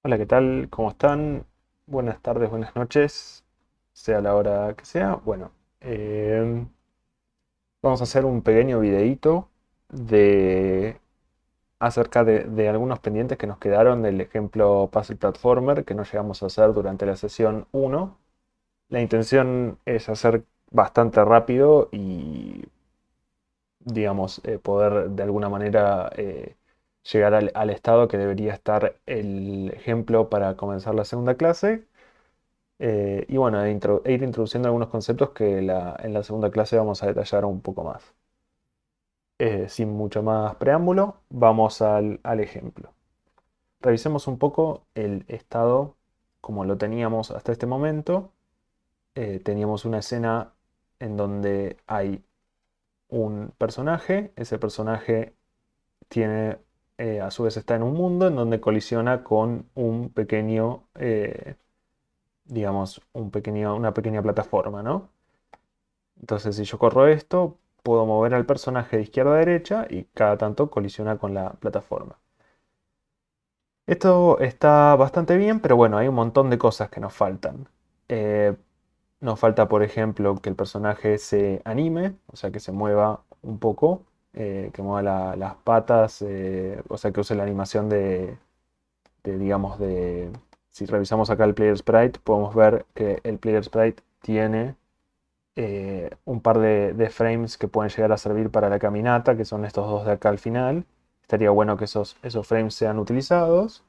Hola, ¿qué tal? ¿Cómo están? Buenas tardes, buenas noches, sea la hora que sea. Bueno, eh, vamos a hacer un pequeño videíto de, acerca de algunos pendientes que nos quedaron del ejemplo Puzzle Platformer que no llegamos a hacer durante la sesión uno. La intención es hacer bastante rápido y, digamos, poder de alguna manera llegar al estado que debería estar el ejemplo para comenzar la segunda clase. Y bueno, e ir introduciendo algunos conceptos que en la segunda clase vamos a detallar un poco más. Sin mucho más preámbulo, vamos al ejemplo. Revisemos un poco el estado como lo teníamos hasta este momento. Teníamos una escena en donde hay un personaje. Ese personaje tiene, a su vez está en un mundo en donde colisiona con un pequeño, digamos, una pequeña plataforma, ¿no? Entonces, si yo corro esto, puedo mover al personaje de izquierda a derecha y cada tanto colisiona con la plataforma. Esto está bastante bien, pero bueno, hay un montón de cosas que nos faltan. Eh, Nos falta, por ejemplo, que el personaje se anime, o sea, que se mueva un poco, que mueva las patas, o sea, que use la animación digamos, de... Si revisamos acá el Player Sprite, podemos ver que el Player Sprite tiene un par de frames que pueden llegar a servir para la caminata, que son estos dos de acá al final. Estaría bueno que esos frames sean utilizados.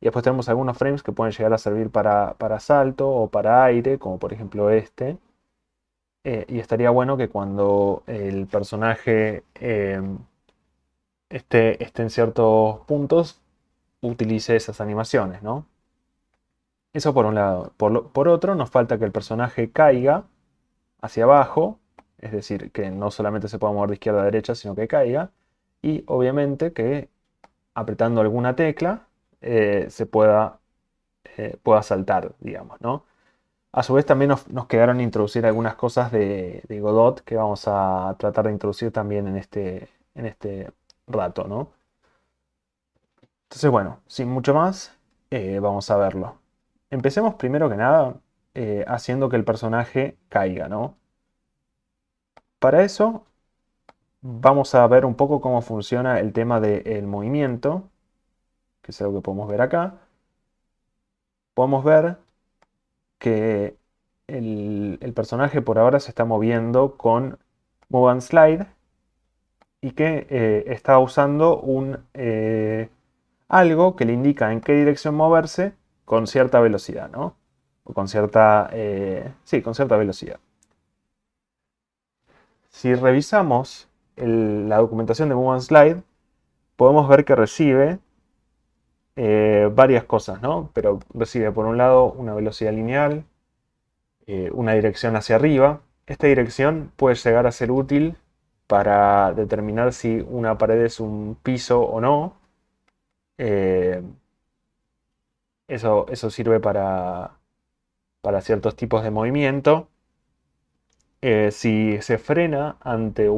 Y después tenemos algunos frames que pueden llegar a servir para salto o para aire, como por ejemplo este. Y estaría bueno que cuando el personaje esté en ciertos puntos, utilice esas animaciones, ¿no? Eso por un lado. Por otro, nos falta que el personaje caiga hacia abajo, es decir, que no solamente se pueda mover de izquierda a derecha, sino que caiga, y obviamente que apretando alguna tecla se pueda saltar, digamos, ¿no? A su vez también nos quedaron introducir algunas cosas de Godot que vamos a tratar de introducir también en este rato, ¿no? Entonces, bueno, sin mucho más, vamos a verlo. Empecemos primero que nada haciendo que el personaje caiga, ¿no? Para eso vamos a ver un poco cómo funciona el tema del movimiento, que es algo que podemos ver acá. Podemos ver que el personaje por ahora se está moviendo con Move and Slide y que está usando algo que le indica en qué dirección moverse con cierta velocidad, ¿no? O con cierta, sí, con cierta velocidad. Si revisamos la documentación de Move and Slide, podemos ver que recibe varias cosas, ¿no? Pero recibe por un lado una velocidad lineal, una dirección hacia arriba. Esta dirección puede llegar a ser útil para determinar si una pared es un piso o no. Eh, eso sirve para ciertos tipos de movimiento. Si se frena ante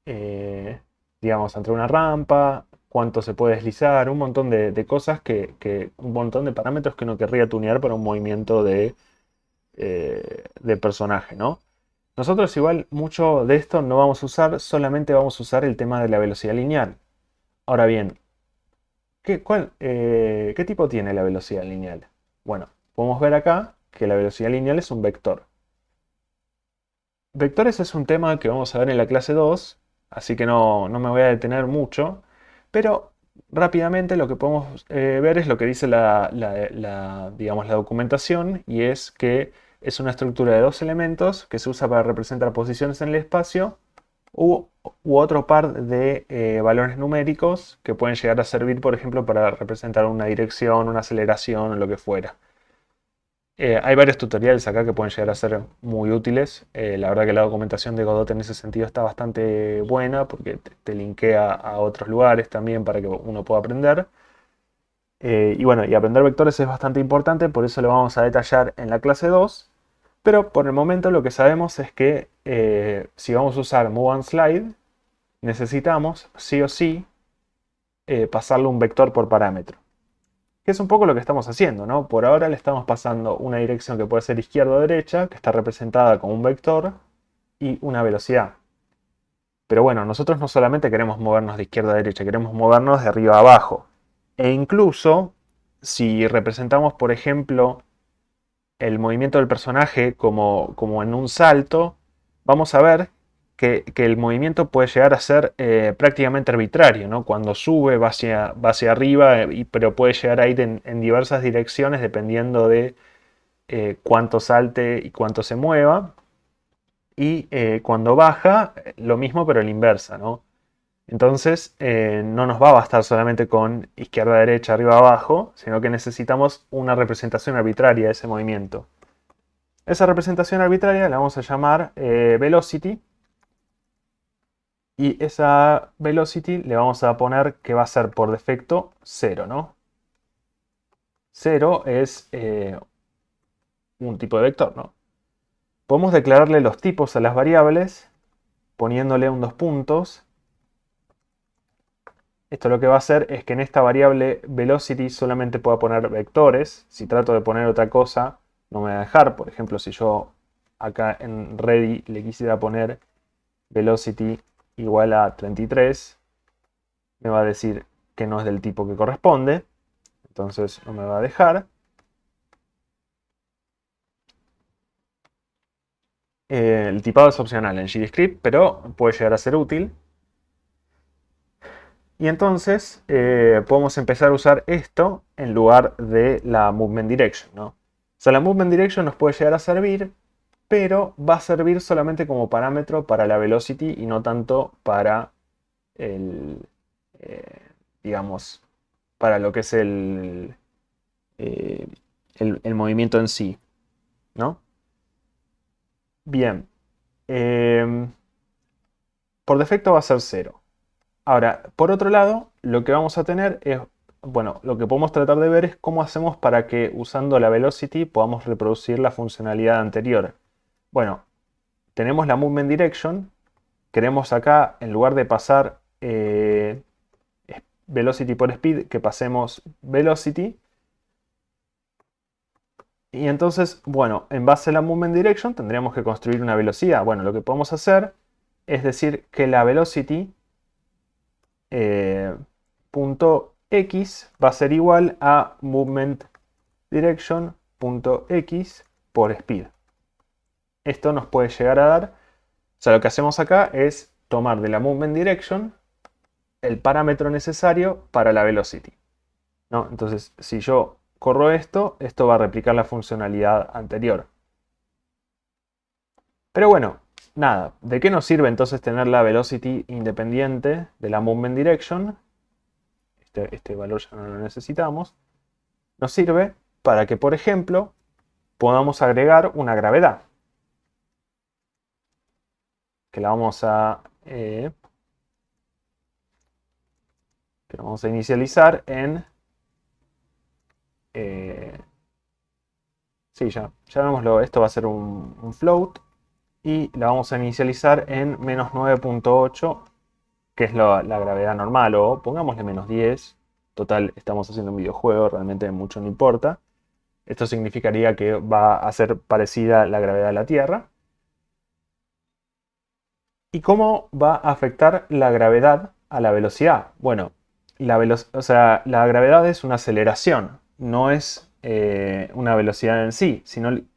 eh, digamos, ante una rampa, cuánto se puede deslizar, un montón de cosas un montón de parámetros que uno querría tunear para un movimiento de personaje, ¿no? Nosotros igual mucho de esto no vamos a usar, solamente vamos a usar el tema de la velocidad lineal. Ahora bien, ¿qué tipo tiene la velocidad lineal? Bueno, podemos ver acá que la velocidad lineal es un vector. Vectores es un tema que vamos a ver en la clase 2, así que no me voy a detener mucho, pero rápidamente lo que podemos ver es lo que dice digamos, la documentación, y es que es una estructura de dos elementos que se usa para representar posiciones en el espacio u, u otro par de valores numéricos que pueden llegar a servir, por ejemplo, para representar una dirección, una aceleración o lo que fuera. Hay varios tutoriales acá que pueden llegar a ser muy útiles. La verdad que la documentación de Godot en ese sentido está bastante buena porque te linkea a otros lugares también para que uno pueda aprender. Y bueno, y aprender vectores es bastante importante, por eso lo vamos a detallar en la clase 2. Pero por el momento lo que sabemos es que si vamos a usar Move and Slide, necesitamos sí o sí pasarle un vector por parámetro. Que es un poco lo que estamos haciendo, ¿no? Por ahora le estamos pasando una dirección que puede ser izquierda o derecha, que está representada con un vector y una velocidad. Pero bueno, nosotros no solamente queremos movernos de izquierda a derecha, queremos movernos de arriba a abajo. E incluso, si representamos, por ejemplo, el movimiento del personaje como en un salto, vamos a ver que el movimiento puede llegar a ser prácticamente arbitrario, ¿no? Cuando sube va hacia arriba, pero puede llegar a ir en diversas direcciones dependiendo de cuánto salte y cuánto se mueva. Y cuando baja, lo mismo pero a la inversa, ¿no? Entonces no nos va a bastar solamente con izquierda, derecha, arriba, abajo, sino que necesitamos una representación arbitraria de ese movimiento. Esa representación arbitraria la vamos a llamar velocity. Y esa velocity le vamos a poner que va a ser por defecto 0, ¿no? 0 es un tipo de vector, ¿no? Podemos declararle los tipos a las variables poniéndole un dos puntos. Esto lo que va a hacer es que en esta variable velocity solamente pueda poner vectores. Si trato de poner otra cosa, no me va a dejar. Por ejemplo, si yo acá en ready le quisiera poner velocity igual a 33, me va a decir que no es del tipo que corresponde. Entonces no me va a dejar. El tipado es opcional en GDScript, pero puede llegar a ser útil. Y entonces podemos empezar a usar esto en lugar de la movement direction, ¿no? O sea, la movement direction nos puede llegar a servir, pero va a servir solamente como parámetro para la velocity y no tanto para el, eh, digamos, para lo que es eh, el movimiento en sí, ¿no? Bien. Por defecto va a ser 0. Ahora, por otro lado, lo que vamos a tener es, bueno, lo que podemos tratar de ver es cómo hacemos para que usando la velocity podamos reproducir la funcionalidad anterior. Bueno, tenemos la movement direction. Queremos acá, en lugar de pasar velocity por speed, que pasemos velocity. Y entonces, bueno, en base a la movement direction tendríamos que construir una velocidad. Bueno, lo que podemos hacer es decir que la velocity punto x va a ser igual a movement direction punto x por speed. Esto nos puede llegar a dar, o sea, lo que hacemos acá es tomar de la movement direction el parámetro necesario para la velocity, ¿no? Entonces, si yo corro esto, esto va a replicar la funcionalidad anterior. Pero bueno, nada, ¿de qué nos sirve entonces tener la velocity independiente de la movement direction? Este valor ya no lo necesitamos. Nos sirve para que, por ejemplo, podamos agregar una gravedad. Que la vamos a inicializar en... sí, ya vémoslo, esto va a ser un float. Y la vamos a inicializar en menos 9.8, que es la gravedad normal, o pongámosle menos 10. Total, estamos haciendo un videojuego, realmente mucho no importa. Esto significaría que va a ser parecida la gravedad de la Tierra. ¿Y cómo va a afectar la gravedad a la velocidad? Bueno, la gravedad es una aceleración, no es una velocidad en sí.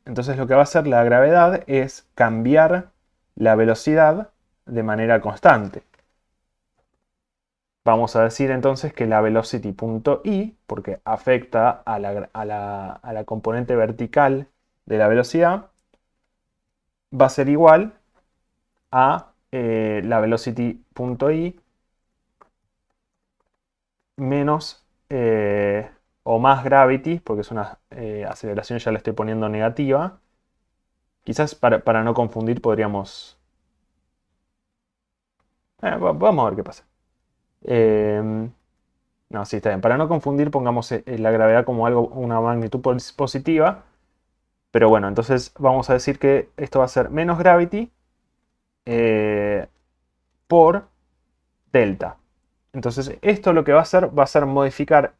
Entonces lo que va a hacer la gravedad es cambiar la velocidad de manera constante. Vamos a decir entonces que la velocity.i, porque afecta a la componente vertical de la velocidad, va a ser igual a la velocity.i menos o más gravity, porque es una aceleración, ya la estoy poniendo negativa. Quizás para no confundir podríamos... vamos a ver qué pasa. No, sí, está bien. Para no confundir pongamos la gravedad como una magnitud positiva. Pero bueno, entonces vamos a decir que esto va a ser menos gravity por delta. Entonces esto lo que va a hacer modificar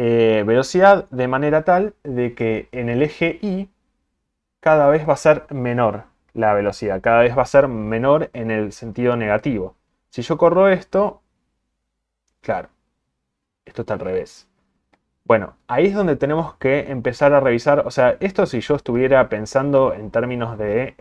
velocidad de manera tal de que en el eje Y cada vez va a ser menor la velocidad, cada vez va a ser menor en el sentido negativo. Si yo corro esto, claro, esto está al revés. Bueno, ahí es donde tenemos que empezar a revisar, o sea, esto si yo estuviera pensando en términos de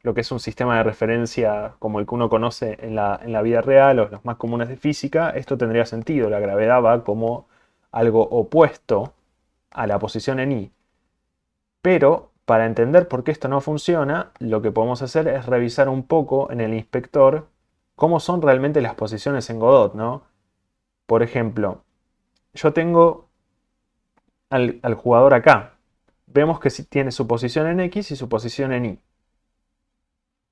lo que es un sistema de referencia como el que uno conoce en la vida real o los más comunes de física, esto tendría sentido. La gravedad va como algo opuesto a la posición en Y. Pero para entender por qué esto no funciona, lo que podemos hacer es revisar un poco en el inspector cómo son realmente las posiciones en Godot, ¿no? Por ejemplo, yo tengo al jugador acá. Vemos que tiene su posición en X y su posición en Y.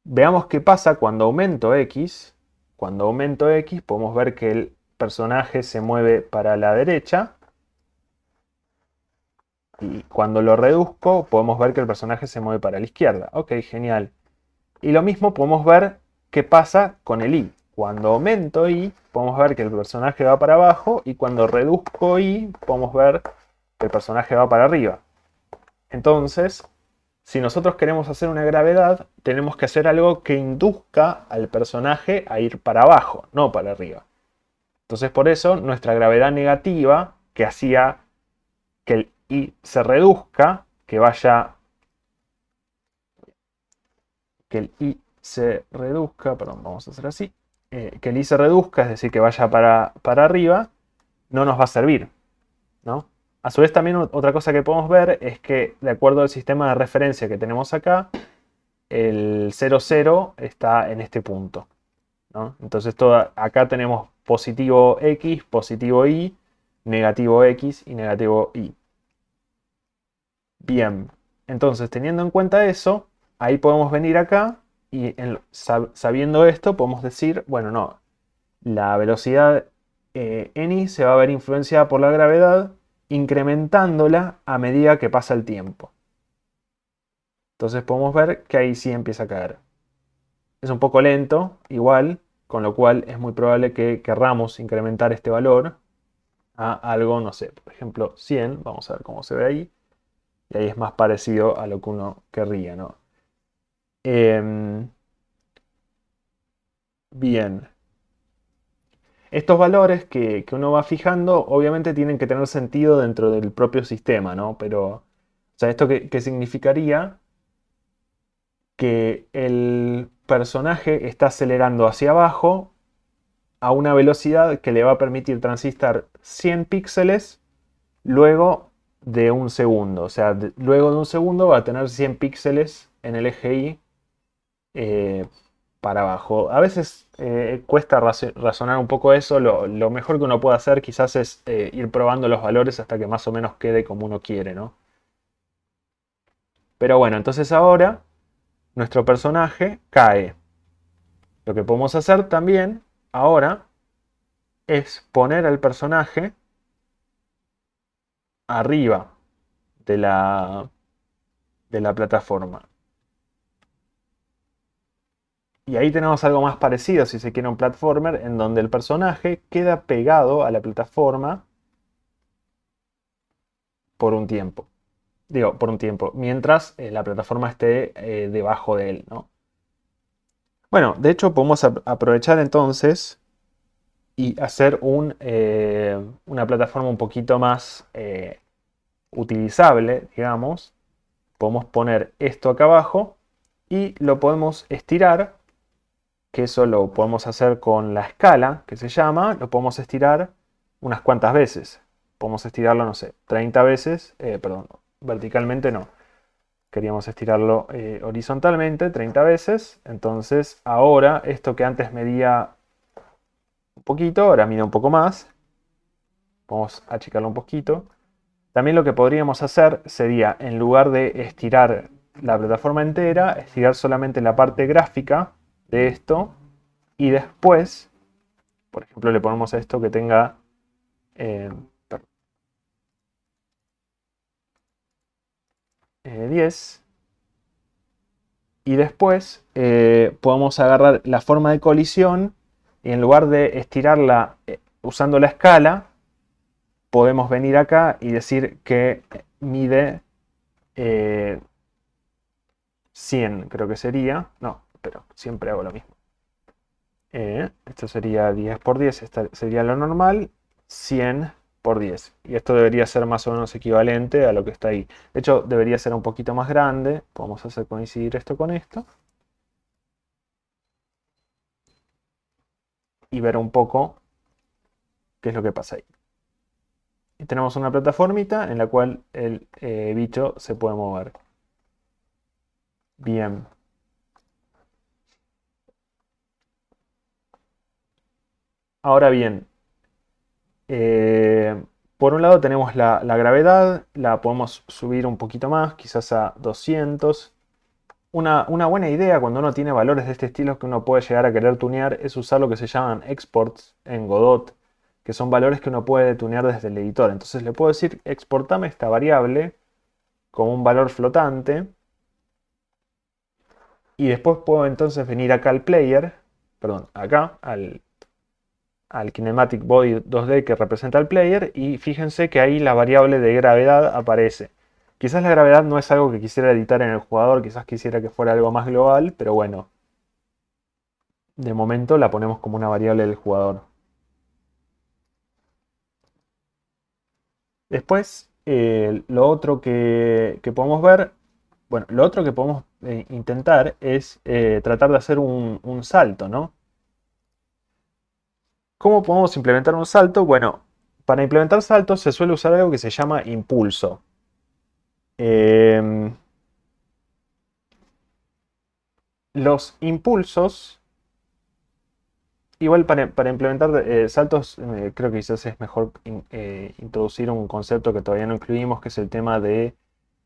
Veamos qué pasa cuando aumento X. Cuando aumento X podemos ver que el personaje se mueve para la derecha. Y cuando lo reduzco podemos ver que el personaje se mueve para la izquierda. Ok, genial. Y lo mismo podemos ver qué pasa con el Y. Cuando aumento Y podemos ver que el personaje va para abajo y cuando reduzco Y podemos ver que el personaje va para arriba. Entonces, si nosotros queremos hacer una gravedad, tenemos que hacer algo que induzca al personaje a ir para abajo, no para arriba. Entonces, por eso, nuestra gravedad negativa, que hacía que el Y se reduzca, que vaya... Que el Y se reduzca, perdón, vamos a hacer así. Que el Y se reduzca, es decir, que vaya para arriba, no nos va a servir, ¿no? A su vez, también otra cosa que podemos ver es que, de acuerdo al sistema de referencia que tenemos acá, el 0, 0 está en este punto, ¿no? Entonces acá tenemos positivo X, positivo Y, negativo X y negativo Y. Bien, entonces teniendo en cuenta eso, ahí podemos venir acá y sabiendo esto podemos decir, bueno, no, la velocidad en Y se va a ver influenciada por la gravedad, incrementándola a medida que pasa el tiempo. Entonces podemos ver que ahí sí empieza a caer. Es un poco lento, igual, con lo cual es muy probable que querramos incrementar este valor a algo, no sé, por ejemplo 100. Vamos a ver cómo se ve ahí. Y ahí es más parecido a lo que uno querría, ¿no? Bien. Estos valores que uno va fijando, obviamente tienen que tener sentido dentro del propio sistema, ¿no? Pero, o sea, ¿esto qué significaría? Que el personaje está acelerando hacia abajo a una velocidad que le va a permitir transitar 100 píxeles luego de un segundo. O sea, luego de un segundo va a tener 100 píxeles en el eje Y para abajo. A veces cuesta razonar un poco eso. Lo mejor que uno puede hacer quizás es ir probando los valores hasta que más o menos quede como uno quiere, ¿no? Pero bueno, entonces ahora nuestro personaje cae. Lo que podemos hacer también ahora es poner al personaje arriba de de la plataforma. Y ahí tenemos algo más parecido, si se quiere, un platformer, en donde el personaje queda pegado a la plataforma por un tiempo. Digo, por un tiempo, mientras la plataforma esté debajo de él, ¿no? Bueno, de hecho podemos aprovechar entonces y hacer una plataforma un poquito más utilizable, digamos. Podemos poner esto acá abajo y lo podemos estirar, que eso lo podemos hacer con la escala, que se llama, lo podemos estirar unas cuantas veces. Podemos estirarlo, no sé, 30 veces, perdón, verticalmente no. Queríamos estirarlo horizontalmente 30 veces. Entonces ahora esto que antes medía un poquito, ahora mide un poco más. Vamos a achicarlo un poquito. También lo que podríamos hacer sería, en lugar de estirar la plataforma entera, estirar solamente la parte gráfica de esto. Y después, por ejemplo, le ponemos a esto que tenga... eh, 10. Y después podemos agarrar la forma de colisión y en lugar de estirarla usando la escala, podemos venir acá y decir que mide 100, creo que sería. No, pero siempre hago lo mismo. Esto sería 10 por 10, esta sería lo normal, 100 por 10. Y esto debería ser más o menos equivalente a lo que está ahí. De hecho, debería ser un poquito más grande. Podemos hacer coincidir esto con esto. Y ver un poco qué es lo que pasa ahí. Y tenemos una plataformita en la cual el bicho se puede mover. Bien. Ahora bien, eh, por un lado tenemos la gravedad, la podemos subir un poquito más, quizás a 200. Una buena idea cuando uno tiene valores de este estilo que uno puede llegar a querer tunear es usar lo que se llaman exports en Godot, que son valores que uno puede tunear desde el editor. Entonces le puedo decir, exportame esta variable como un valor flotante. Y después puedo entonces venir acá al player, perdón, acá al Kinematic Body 2D que representa al player, y fíjense que ahí la variable de gravedad aparece. Quizás la gravedad no es algo que quisiera editar en el jugador, quizás quisiera que fuera algo más global, pero bueno, de momento la ponemos como una variable del jugador. Después, lo otro que podemos ver, bueno, lo otro que podemos intentar es tratar de hacer un salto, ¿no? ¿Cómo podemos implementar un salto? Bueno, para implementar saltos se suele usar algo que se llama impulso. Em, los impulsos, igual para implementar saltos, creo que quizás es mejor introducir un concepto que todavía no incluimos, que es el tema de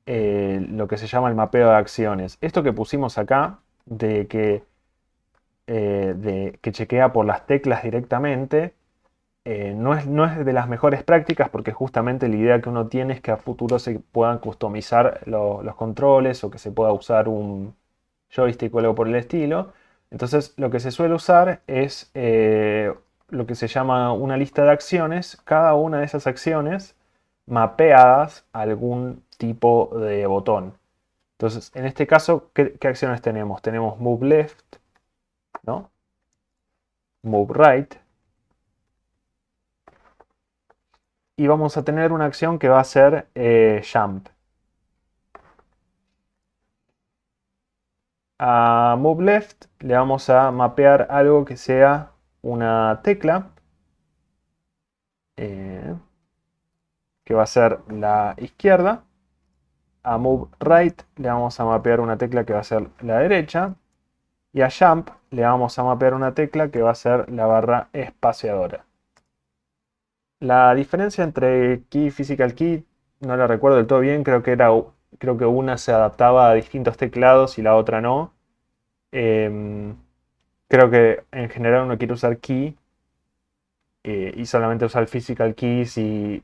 lo que se llama el mapeo de acciones. Esto que pusimos acá, de que chequea por las teclas directamente, no es de las mejores prácticas porque justamente la idea que uno tiene es que a futuro se puedan customizar los controles o que se pueda usar un joystick o algo por el estilo. Entonces lo que se suele usar es lo que se llama una lista de acciones, cada una de esas acciones mapeadas a algún tipo de botón. Entonces, en este caso, ¿qué acciones tenemos? Tenemos move left, ¿no? Move right. Y vamos a tener una acción que va a ser jump. A move left le vamos a mapear algo que sea una tecla, eh, que va a ser la izquierda. A move right le vamos a mapear una tecla que va a ser la derecha. Y a jump le vamos a mapear una tecla que va a ser la barra espaciadora. La diferencia entre key y physical key no la recuerdo del todo bien, creo que una se adaptaba a distintos teclados y la otra no. Em, Creo que en general uno quiere usar key y solamente usar el physical key si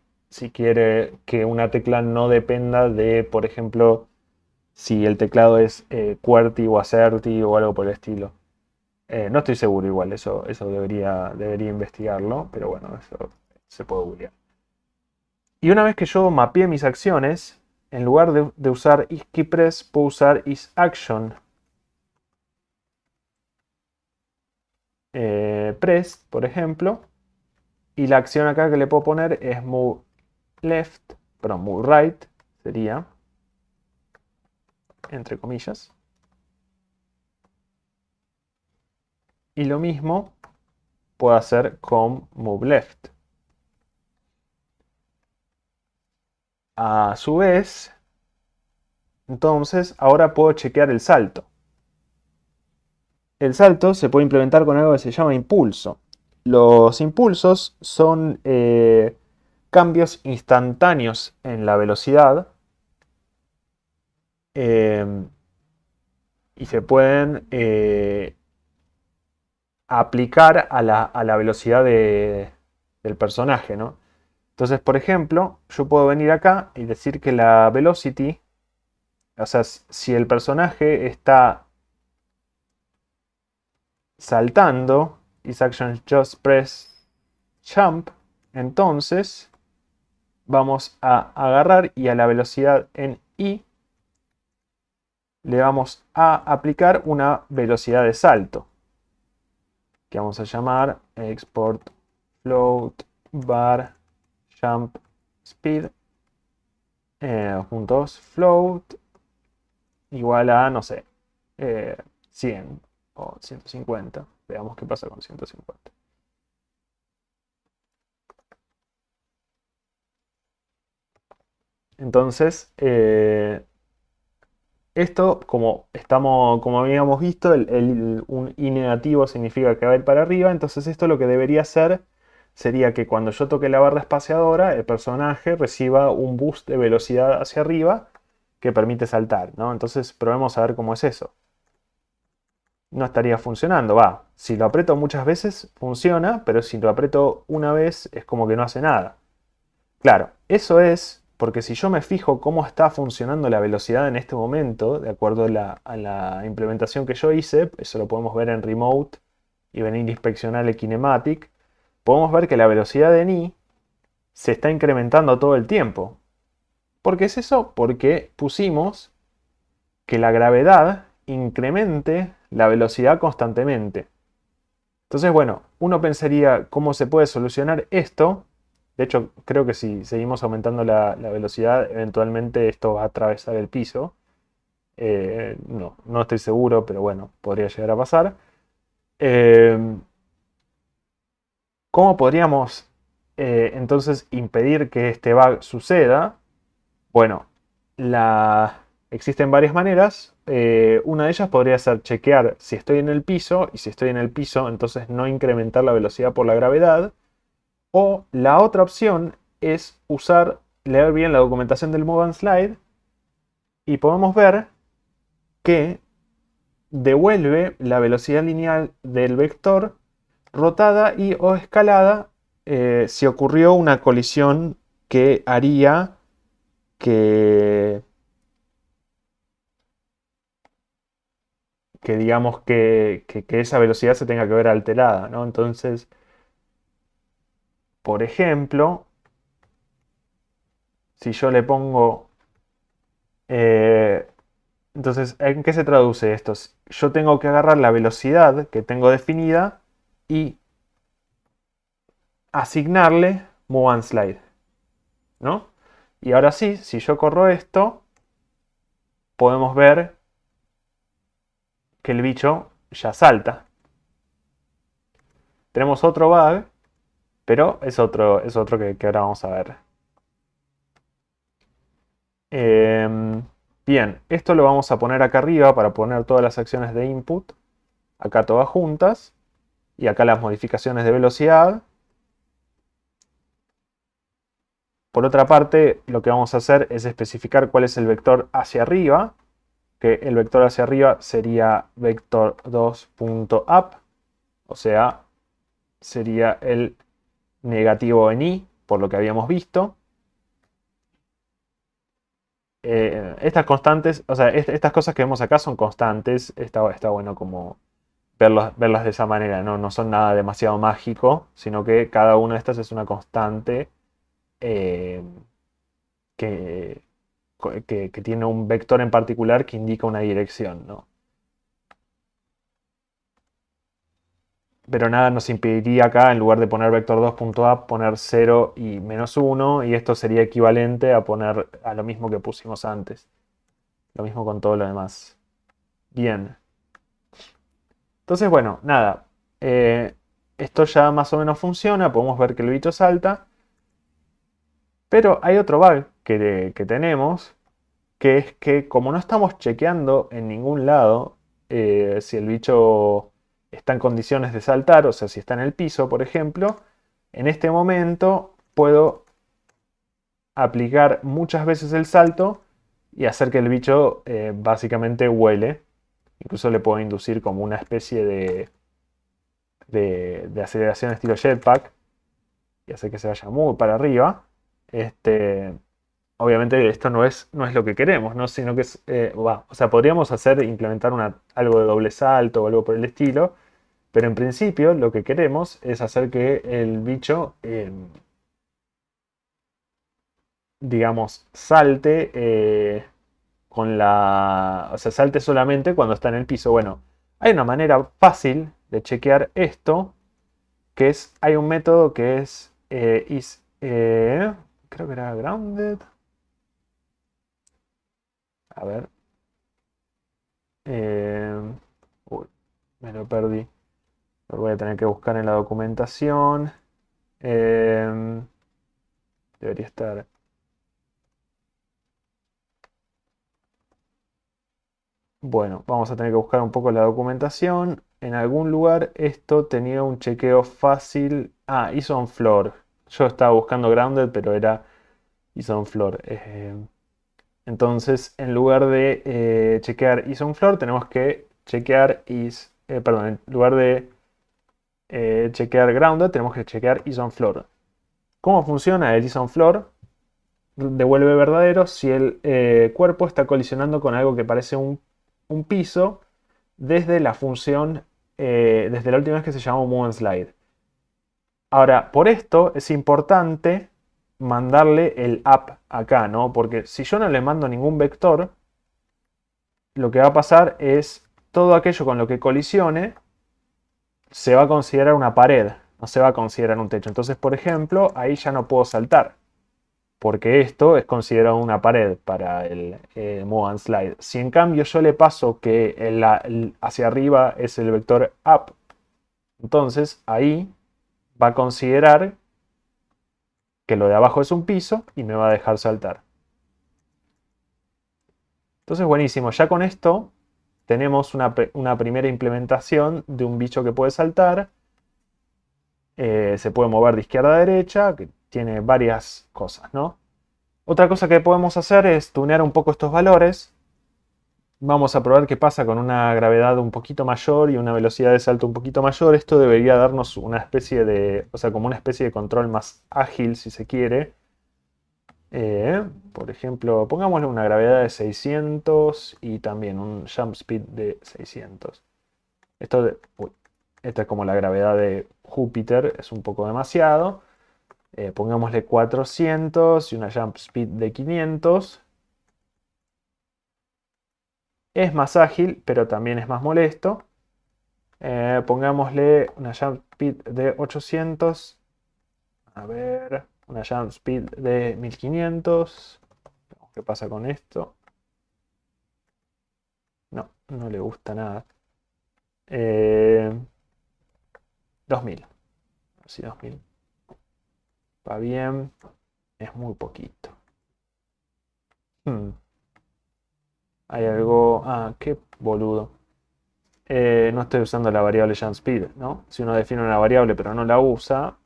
quiere que una tecla no dependa de, por ejemplo, si el teclado es QWERTY o ASERTY o algo por el estilo. No estoy seguro igual, eso debería investigarlo, pero bueno, eso se puede googlear. Y una vez que yo mapeé mis acciones, en lugar de usar isKeyPress, puedo usar isAction press, por ejemplo. Y la acción acá que le puedo poner es move left, perdón, move right, sería, entre comillas. Y lo mismo puedo hacer con move left. A su vez, entonces, ahora puedo chequear el salto. El salto se puede implementar con algo que se llama impulso. Los impulsos son cambios instantáneos en la velocidad eh, y se pueden aplicar a la velocidad del personaje, ¿no? Entonces, por ejemplo, yo puedo venir acá y decir que la velocity, o sea, si el personaje está saltando, is action just press jump, entonces vamos a agarrar y a la velocidad en i le vamos a aplicar una velocidad de salto, que vamos a llamar export float var jump speed juntos float igual a, no sé, 100 o 150. Veamos qué pasa con 150. Entonces, esto, como habíamos visto, un i negativo significa que va a ir para arriba. Entonces esto lo que debería hacer sería que cuando yo toque la barra espaciadora, el personaje reciba un boost de velocidad hacia arriba que permite saltar, ¿no? Entonces probemos a ver cómo es eso. No estaría funcionando, va. Si lo aprieto muchas veces, funciona, pero si lo aprieto una vez, es como que no hace nada. Claro, eso es porque si yo me fijo cómo está funcionando la velocidad en este momento, de acuerdo a la implementación que yo hice, eso lo podemos ver en Remote y venir a inspeccionar el Kinematic, podemos ver que la velocidad de ni se está incrementando todo el tiempo. ¿Por qué es eso? Porque pusimos que la gravedad incremente la velocidad constantemente. Entonces, bueno, uno pensaría cómo se puede solucionar esto. De hecho, creo que si seguimos aumentando la velocidad, eventualmente esto va a atravesar el piso. No estoy seguro, pero bueno, podría llegar a pasar. Eh, ¿Cómo podríamos entonces impedir que este bug suceda? Bueno, existen varias maneras. Una de ellas podría ser chequear si estoy en el piso, y si estoy en el piso, entonces no incrementar la velocidad por la gravedad. O la otra opción es leer bien la documentación del Move and Slide y podemos ver que devuelve la velocidad lineal del vector rotada y o escalada si ocurrió una colisión que haría que, que digamos que esa velocidad se tenga que ver alterada, ¿no? Entonces, por ejemplo, si yo le pongo eh, entonces, ¿en qué se traduce esto? Yo tengo que agarrar la velocidad que tengo definida y asignarle Move and Slide, ¿no? Y ahora sí, si yo corro esto, podemos ver que el bicho ya salta. Tenemos otro bug, pero es otro que ahora vamos a ver. Bien, esto lo vamos a poner acá arriba para poner todas las acciones de input, acá todas juntas, y acá las modificaciones de velocidad. Por otra parte, lo que vamos a hacer es especificar cuál es el vector hacia arriba, que el vector hacia arriba sería vector 2.up, o sea, sería el negativo en i, por lo que habíamos visto. Estas constantes, o sea, estas cosas que vemos acá son constantes, está bueno como verlas de esa manera, ¿no? No son nada demasiado mágico, sino que cada una de estas es una constante eh, que, que tiene un vector en particular que indica una dirección, ¿no? Pero nada nos impediría acá, en lugar de poner vector 2.a, poner 0 y -1, y esto sería equivalente a poner a lo mismo que pusimos antes. Lo mismo con todo lo demás. Bien. Entonces, bueno, nada. Esto ya más o menos funciona, podemos ver que el bicho salta. Pero hay otro bug que tenemos, que es que como no estamos chequeando en ningún lado si el bicho está en condiciones de saltar, o sea, si está en el piso, por ejemplo, en este momento puedo aplicar muchas veces el salto y hacer que el bicho básicamente vuele. Incluso le puedo inducir como una especie de aceleración estilo jetpack y hacer que se vaya muy para arriba. Este, obviamente esto no es lo que queremos, ¿no? Sino que o sea, podríamos implementar algo de doble salto o algo por el estilo, pero en principio lo que queremos es hacer que el bicho digamos, salte o sea, salte solamente cuando está en el piso. Bueno, hay una manera fácil de chequear esto, que es, hay un método que es creo que era grounded. A ver. eh, uy, me lo perdí. Lo voy a tener que buscar en la documentación. Eh, debería estar. Bueno, vamos a tener que buscar un poco la documentación. En algún lugar esto tenía un chequeo fácil. Ah, ISO Floor. Yo estaba buscando Grounded, pero era ISO Floor. Entonces, en lugar de chequear ISO Floor, tenemos que chequear perdón, en lugar de chequear Grounded, tenemos que chequear ISO Floor. ¿Cómo funciona el ISO Floor? Devuelve verdadero si el cuerpo está colisionando con algo que parece un piso desde la función, desde la última vez que se llamó Move and Slide. Ahora, por esto es importante mandarle el up acá, ¿no? Porque si yo no le mando ningún vector, lo que va a pasar es todo aquello con lo que colisione se va a considerar una pared, no se va a considerar un techo. Entonces, por ejemplo, ahí ya no puedo saltar, porque esto es considerado una pared para el Move and Slide. Si en cambio yo le paso que hacia arriba es el vector up, entonces ahí va a considerar que lo de abajo es un piso y me va a dejar saltar. Entonces, buenísimo, ya con esto tenemos una primera implementación de un bicho que puede saltar. Se puede mover de izquierda a derecha, que tiene varias cosas, ¿no? Otra cosa que podemos hacer es tunear un poco estos valores. Vamos a probar qué pasa con una gravedad un poquito mayor y una velocidad de salto un poquito mayor. Esto debería darnos una especie de, o sea, como una especie de control más ágil, si se quiere. Por ejemplo, pongámosle una gravedad de 600 y también un jump speed de 600. Esta es como la gravedad de Júpiter, es un poco demasiado. Pongámosle 400 y una jump speed de 500. Es más ágil, pero también es más molesto. Pongámosle una jump speed de 800. A ver, una jump speed de 1500. ¿Qué pasa con esto? No, no le gusta nada. 2000. Así 2000. Va bien. Es muy poquito. Hmm, Hay algo. Ah, qué boludo. No estoy usando la variable jump speed, ¿no? Si uno define una variable pero no la usa,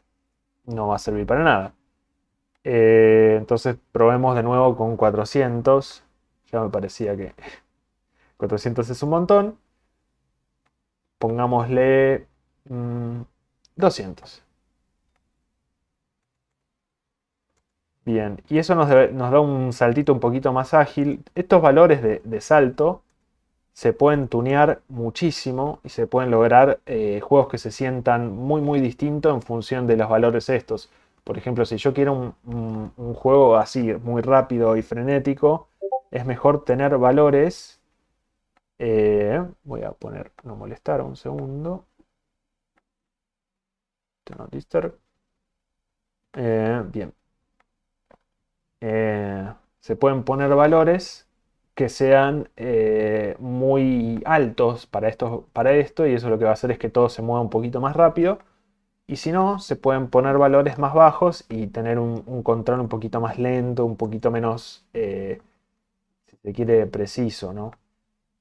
no va a servir para nada. Entonces probemos de nuevo con 400. Ya me parecía que 400 es un montón. Pongámosle 200. Bien, y eso nos da un saltito un poquito más ágil. Estos valores de salto se pueden tunear muchísimo y se pueden lograr juegos que se sientan muy muy distintos en función de los valores estos. Por ejemplo, si yo quiero un juego así muy rápido y frenético, es mejor tener valores. Voy a poner no molestar un segundo. Do not disturb. Bien. Se pueden poner valores que sean muy altos para esto y eso lo que va a hacer es que todo se mueva un poquito más rápido. Y si no, se pueden poner valores más bajos y tener un control un poquito más lento, un poquito menos, si se quiere, preciso, ¿no?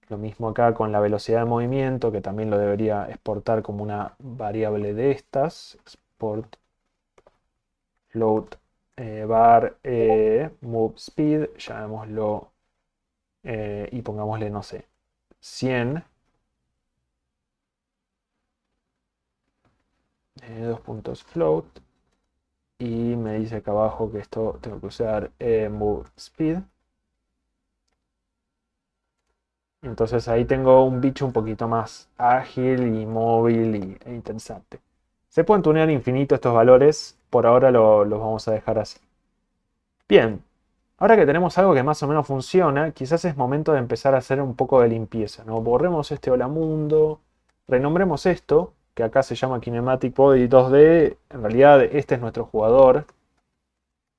Lo mismo acá con la velocidad de movimiento, que también lo debería exportar como una variable de estas. Export float var move speed, llamémoslo y pongámosle, no sé, 100. Dos puntos float. Y me dice acá abajo que esto tengo que usar move speed. Entonces ahí tengo un bicho un poquito más ágil y móvil e interesante. Se pueden tunear infinito estos valores. Por ahora los vamos a dejar así. Bien, Ahora que tenemos algo que más o menos funciona, quizás es momento de empezar a hacer un poco de limpieza, ¿no? Borremos este hola mundo, renombremos esto, que acá se llama Kinematic Body 2D. En realidad este es nuestro jugador.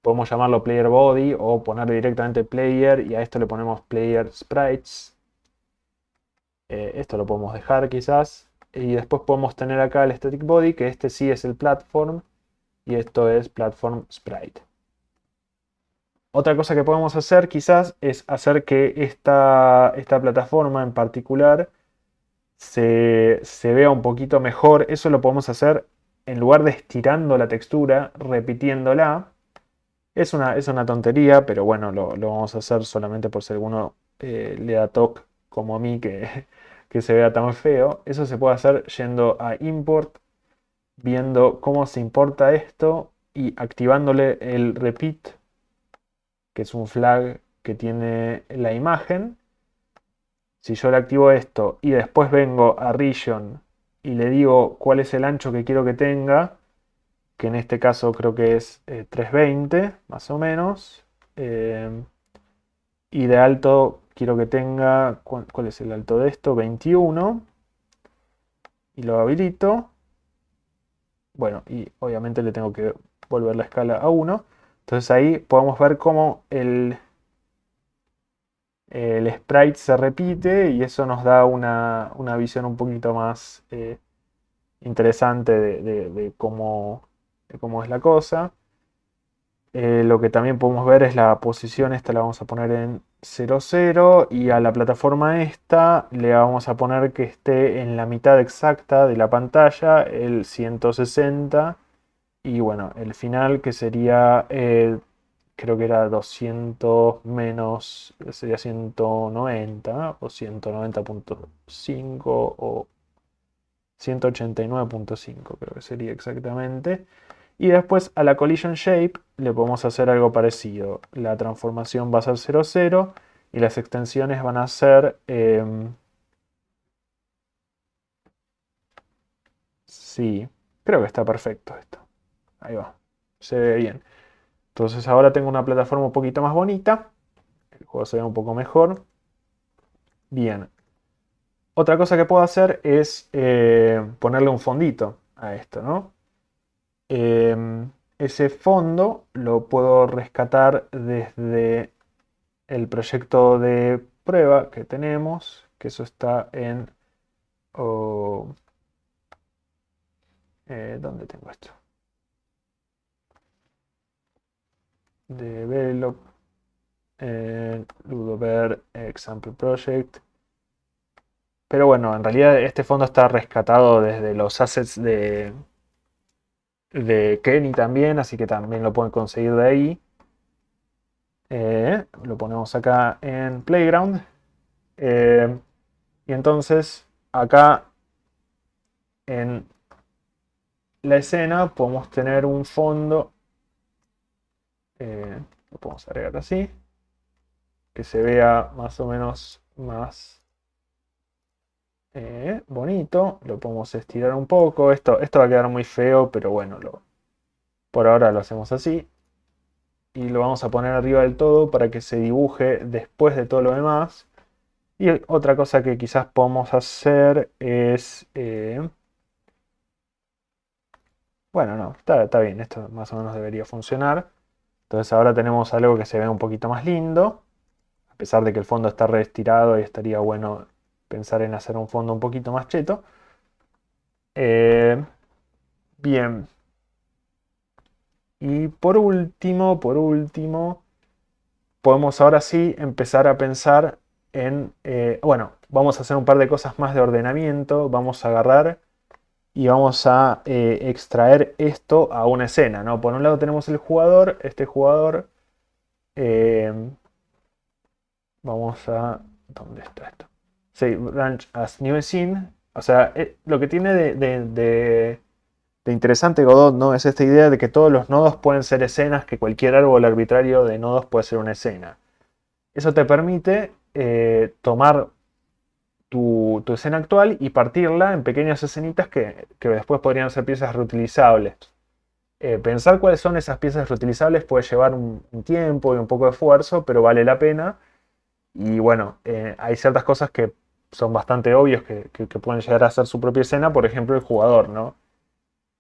Podemos llamarlo Player Body o poner directamente Player y a esto le ponemos Player Sprites. Esto lo podemos dejar quizás. Y después podemos tener acá el Static Body, que este sí es el Platform y esto es Platform Sprite. Otra cosa que podemos hacer quizás es hacer que esta plataforma en particular se vea un poquito mejor. Eso lo podemos hacer en lugar de estirando la textura, repitiéndola. Es una tontería, pero bueno, lo vamos a hacer solamente por si alguno le da toque como a mí que se vea tan feo. Eso se puede hacer yendo a Import, viendo cómo se importa esto y activándole el repeat, que es un flag que tiene la imagen. Si yo le activo esto y después vengo a Region y le digo cuál es el ancho que quiero que tenga, que en este caso creo que es 320 más o menos, y de alto quiero que tenga, ¿cuál es el alto de esto? 21, y lo habilito. Bueno, y obviamente le tengo que volver la escala a 1. Entonces ahí podemos ver cómo el sprite se repite y eso nos da una visión un poquito más interesante de cómo es la cosa. Lo que también podemos ver es la posición, esta la vamos a poner en 0, 0 y a la plataforma esta le vamos a poner que esté en la mitad exacta de la pantalla, el 160 y bueno, el final que sería, creo que era 200 menos, sería 190 o 190.5 o 189.5 creo que sería exactamente. Y después a la collision shape le podemos hacer algo parecido. La transformación va a ser 0, 0 y las extensiones van a ser... sí, creo que está perfecto esto. Ahí va, se ve bien. Entonces ahora tengo una plataforma un poquito más bonita. El juego se ve un poco mejor. Bien. Otra cosa que puedo hacer es ponerle un fondito a esto, ¿no? Ese fondo lo puedo rescatar desde el proyecto de prueba que tenemos, que eso está en... oh, ¿dónde tengo esto? Develop, Ludover Example Project. Pero bueno, en realidad este fondo está rescatado desde los assets de Kenny también, así que también lo pueden conseguir de ahí. Lo ponemos acá en Playground. Y entonces acá en la escena podemos tener un fondo, lo podemos agregar así, que se vea más o menos más bonito. Lo podemos estirar un poco. Esto va a quedar muy feo, pero bueno, por ahora lo hacemos así. Y lo vamos a poner arriba del todo para que se dibuje después de todo lo demás. Y otra cosa que quizás podemos hacer es... bueno, no, está bien, esto más o menos debería funcionar. Entonces ahora tenemos algo que se ve un poquito más lindo. A pesar de que el fondo está reestirado y estaría bueno pensar en hacer un fondo un poquito más cheto. Bien. Y por último, podemos ahora sí empezar a pensar en... bueno, vamos a hacer un par de cosas más de ordenamiento. Vamos a agarrar y vamos a extraer esto a una escena, ¿no? Por un lado tenemos el jugador, este jugador. eh, Vamos a... ¿Dónde está esto? Sí, branch as new scene. O sea, lo que tiene de interesante Godot, ¿no? Es esta idea de que todos los nodos pueden ser escenas, que cualquier árbol arbitrario de nodos puede ser una escena. Eso te permite tomar tu escena actual y partirla en pequeñas escenitas que después podrían ser piezas reutilizables. Pensar cuáles son esas piezas reutilizables puede llevar un tiempo y un poco de esfuerzo, pero vale la pena. Y bueno, hay ciertas cosas que son bastante obvios que pueden llegar a ser su propia escena, por ejemplo, el jugador, ¿no?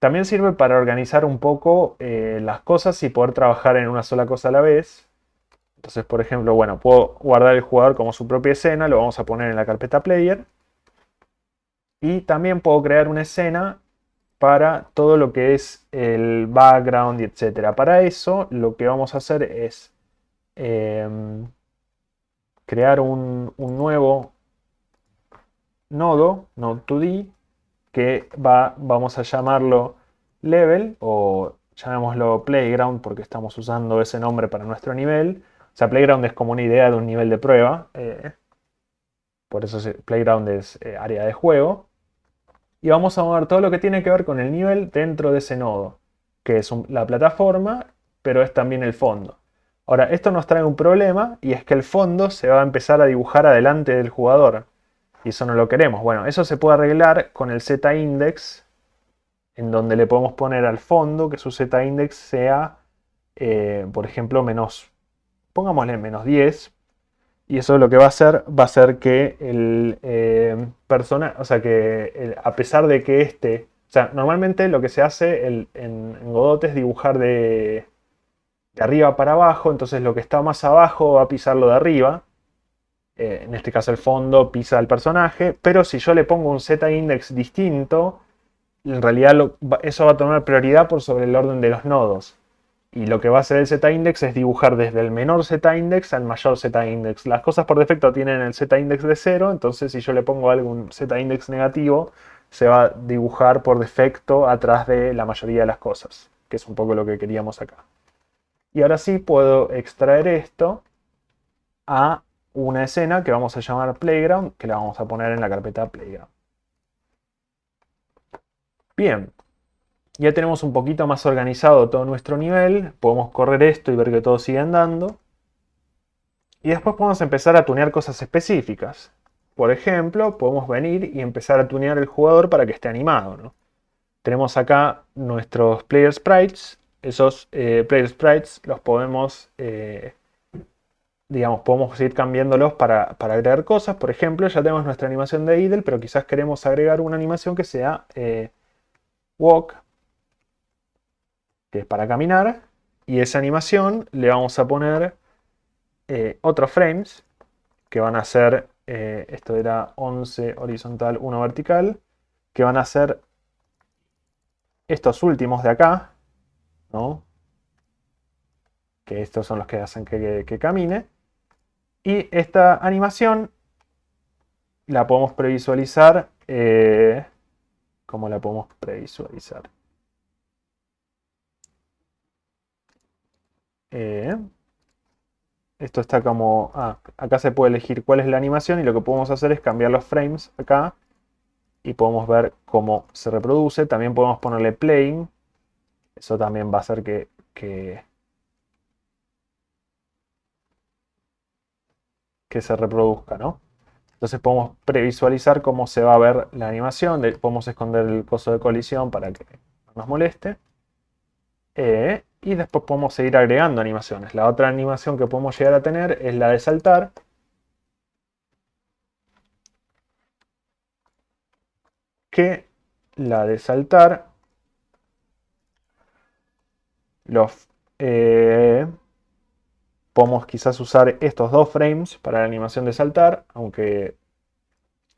También sirve para organizar un poco las cosas y poder trabajar en una sola cosa a la vez. Entonces, por ejemplo, bueno, puedo guardar el jugador como su propia escena, lo vamos a poner en la carpeta player. Y también puedo crear una escena para todo lo que es el background y etcétera. Para eso, lo que vamos a hacer es crear un nuevo nodo, node2d, que vamos a llamarlo level o llamémoslo playground porque estamos usando ese nombre para nuestro nivel. O sea, playground es como una idea de un nivel de prueba. Por eso playground es área de juego. Y vamos a mover todo lo que tiene que ver con el nivel dentro de ese nodo, que es la plataforma, pero es también el fondo. Ahora, esto nos trae un problema y es que el fondo se va a empezar a dibujar adelante del jugador. Y eso no lo queremos. Bueno, eso se puede arreglar con el z-index, en donde le podemos poner al fondo que su z-index sea, por ejemplo, pongámosle menos 10. Y eso lo que va a ser que el o sea, que a pesar de que o sea, normalmente lo que se hace en Godot es dibujar de arriba para abajo, entonces lo que está más abajo va a pisar lo de arriba. En este caso el fondo pisa al personaje, pero si yo le pongo un z-index distinto, en realidad eso va a tomar prioridad por sobre el orden de los nodos. Y lo que va a hacer el z-index es dibujar desde el menor z-index al mayor z-index. Las cosas por defecto tienen el z-index de 0, entonces si yo le pongo algún z-index negativo, se va a dibujar por defecto atrás de la mayoría de las cosas, que es un poco lo que queríamos acá. Y ahora sí puedo extraer esto a una escena que vamos a llamar Playground, que la vamos a poner en la carpeta Playground. Bien, ya tenemos un poquito más organizado todo nuestro nivel, podemos correr esto y ver que todo sigue andando. Y después podemos empezar a tunear cosas específicas. Por ejemplo, podemos venir y empezar a tunear el jugador para que esté animado, ¿no? Tenemos acá nuestros player sprites. Esos player sprites los podemos, digamos, podemos ir cambiándolos para agregar cosas. Por ejemplo, ya tenemos nuestra animación de idle, pero quizás queremos agregar una animación que sea walk, que es para caminar. Y esa animación le vamos a poner otros frames que van a ser, esto era 11 horizontal, 1 vertical, que van a ser estos últimos de acá, ¿no? Que estos son los que hacen que camine. Y esta animación la podemos previsualizar. ¿Cómo la podemos previsualizar? Esto está como... acá se puede elegir cuál es la animación y lo que podemos hacer es cambiar los frames acá y podemos ver cómo se reproduce. También podemos ponerle playing. Eso también va a hacer que se reproduzca, ¿no? Entonces podemos previsualizar cómo se va a ver la animación. Podemos esconder el coso de colisión para que no nos moleste. Y después podemos seguir agregando animaciones. La otra animación que podemos llegar a tener es la de saltar. Que la de saltar podemos quizás usar estos dos frames para la animación de saltar, aunque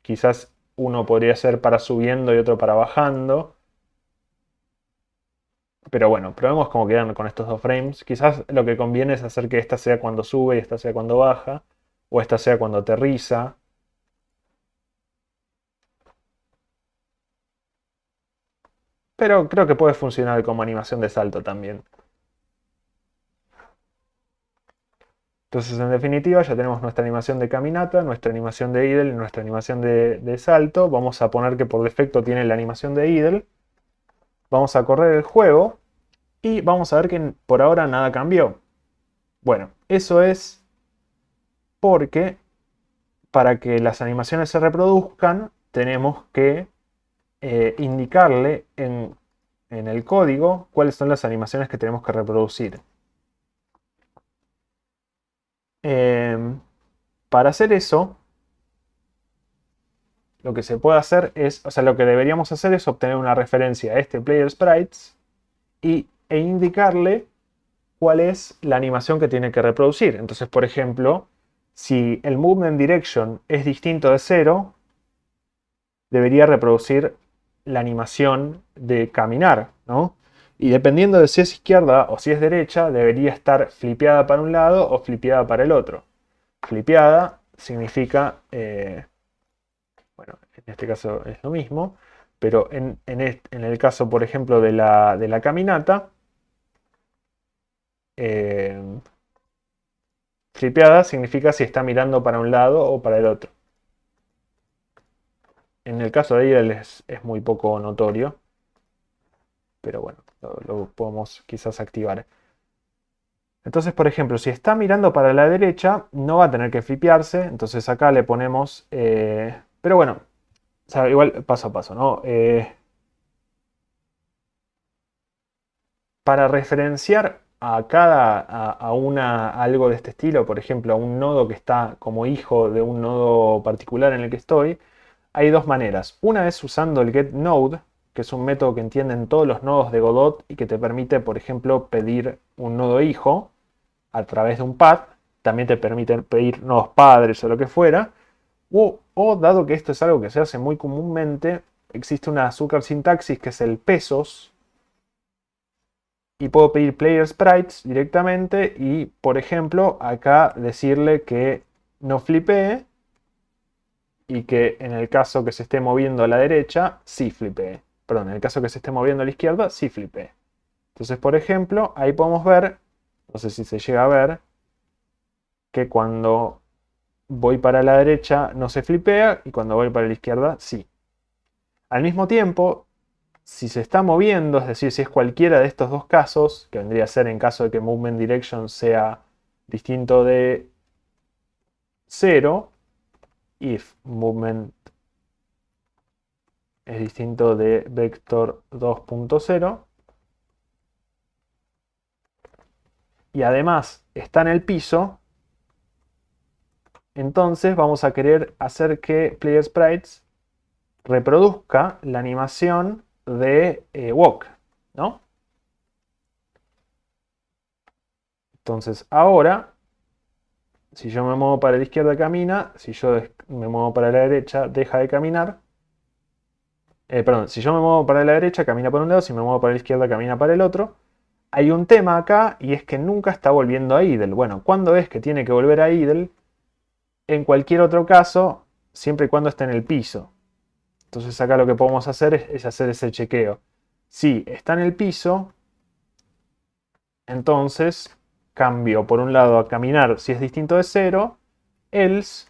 quizás uno podría ser para subiendo y otro para bajando. Pero bueno, probemos cómo quedan con estos dos frames. Quizás lo que conviene es hacer que esta sea cuando sube y esta sea cuando baja. O esta sea cuando aterriza. Pero creo que puede funcionar como animación de salto también. Entonces, en definitiva, ya tenemos nuestra animación de caminata, nuestra animación de idle y nuestra animación de salto. Vamos a poner que por defecto tiene la animación de idle. Vamos a correr el juego y vamos a ver que por ahora nada cambió. Bueno, eso es porque para que las animaciones se reproduzcan tenemos que indicarle en en el código cuáles son las animaciones que tenemos que reproducir. Para hacer eso, lo que se puede hacer es, o sea, lo que deberíamos hacer es obtener una referencia a este player sprites e indicarle cuál es la animación que tiene que reproducir. Entonces, por ejemplo, si el movement direction es distinto de 0, debería reproducir la animación de caminar, ¿no? Y dependiendo de si es izquierda o si es derecha, debería estar flipeada para un lado o flipeada para el otro. Flipeada significa, bueno, en este caso es lo mismo, pero en el caso, por ejemplo, de la caminata, flipeada significa si está mirando para un lado o para el otro. En el caso de idle es muy poco notorio, pero bueno, lo podemos quizás activar. Entonces, por ejemplo, si está mirando para la derecha, no va a tener que flipearse. Entonces acá le ponemos... pero bueno, o sea, igual paso a paso, ¿no? Para referenciar a algo de este estilo, por ejemplo, a un nodo que está como hijo de un nodo particular en el que estoy, hay dos maneras. Una es usando el getNode, que es un método que entienden todos los nodos de Godot y que te permite, por ejemplo, pedir un nodo hijo a través de un path. También te permite pedir nodos padres o lo que fuera. O dado que esto es algo que se hace muy comúnmente, existe una super sintaxis que es el pesos. Y puedo pedir player sprites directamente y, por ejemplo, acá decirle que no flipee y que en el caso que se esté moviendo a la derecha, sí flipee. Perdón, en el caso que se esté moviendo a la izquierda, sí flipee. Entonces, por ejemplo, ahí podemos ver, no sé si se llega a ver, que cuando voy para la derecha no se flipea y cuando voy para la izquierda, sí. Al mismo tiempo, si se está moviendo, es decir, si es cualquiera de estos dos casos, que vendría a ser en caso de que movement direction sea distinto de 0, if movement es distinto de vector 2.0, y además está en el piso, entonces vamos a querer hacer que Player Sprites reproduzca la animación de walk, ¿no? Entonces ahora, si yo me muevo para la izquierda camina, si yo me muevo para la derecha deja de caminar. Perdón, si yo me muevo para la derecha camina por un lado, si me muevo para la izquierda camina para el otro. Hay un tema acá y es que nunca está volviendo a idle. Bueno, ¿cuándo es que tiene que volver a idle? En cualquier otro caso, siempre y cuando esté en el piso. Entonces acá lo que podemos hacer es hacer ese chequeo. Si está en el piso, entonces cambio por un lado a caminar si es distinto de 0, else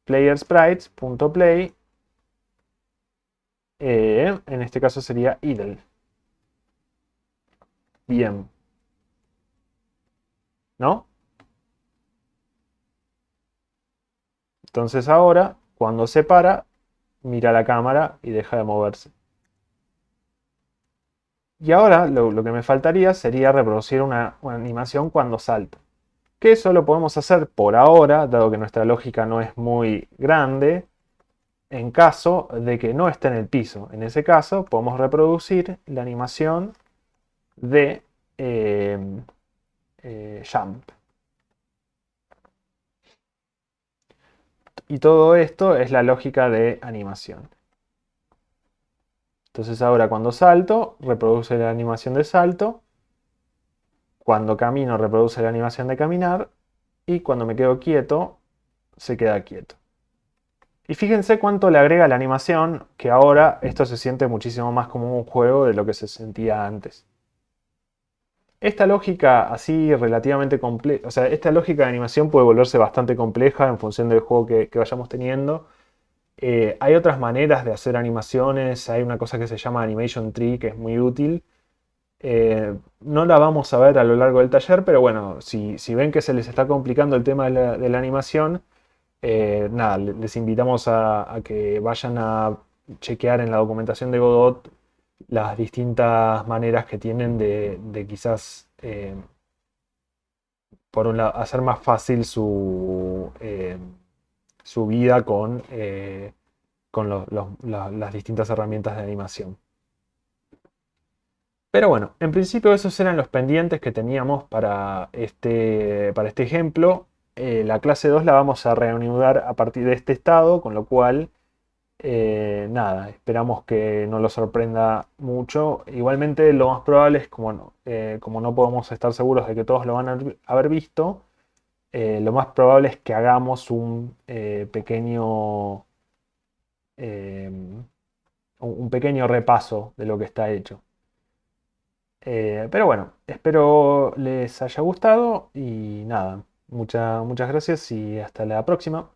playersprites.play, en este caso sería idle. Bien. ¿No? Entonces ahora, cuando se para, mira la cámara y deja de moverse. Y ahora lo que me faltaría sería reproducir una animación cuando salta. Que eso lo podemos hacer por ahora, dado que nuestra lógica no es muy grande, en caso de que no esté en el piso. En ese caso, podemos reproducir la animación de jump. Y todo esto es la lógica de animación. Entonces ahora cuando salto, reproduce la animación de salto. Cuando camino, reproduce la animación de caminar. Y cuando me quedo quieto, se queda quieto. Y fíjense cuánto le agrega la animación, que ahora esto se siente muchísimo más como un juego de lo que se sentía antes. Esta lógica así relativamente compleja, o sea, esta lógica de animación puede volverse bastante compleja en función del juego que vayamos teniendo. Hay otras maneras de hacer animaciones, hay una cosa que se llama Animation Tree que es muy útil. No la vamos a ver a lo largo del taller, pero bueno, si ven que se les está complicando el tema de la animación, nada, les invitamos a que vayan a chequear en la documentación de Godot las distintas maneras que tienen de quizás, por un lado, hacer más fácil su vida con las distintas herramientas de animación. Pero bueno, en principio esos eran los pendientes que teníamos para este ejemplo. La clase 2 la vamos a reanudar a partir de este estado, con lo cual, nada, esperamos que no lo sorprenda mucho. Igualmente, lo más probable es, como no podemos estar seguros de que todos lo van a haber visto, lo más probable es que hagamos eh, un pequeño repaso de lo que está hecho. Pero bueno, espero les haya gustado y nada, muchas gracias y hasta la próxima.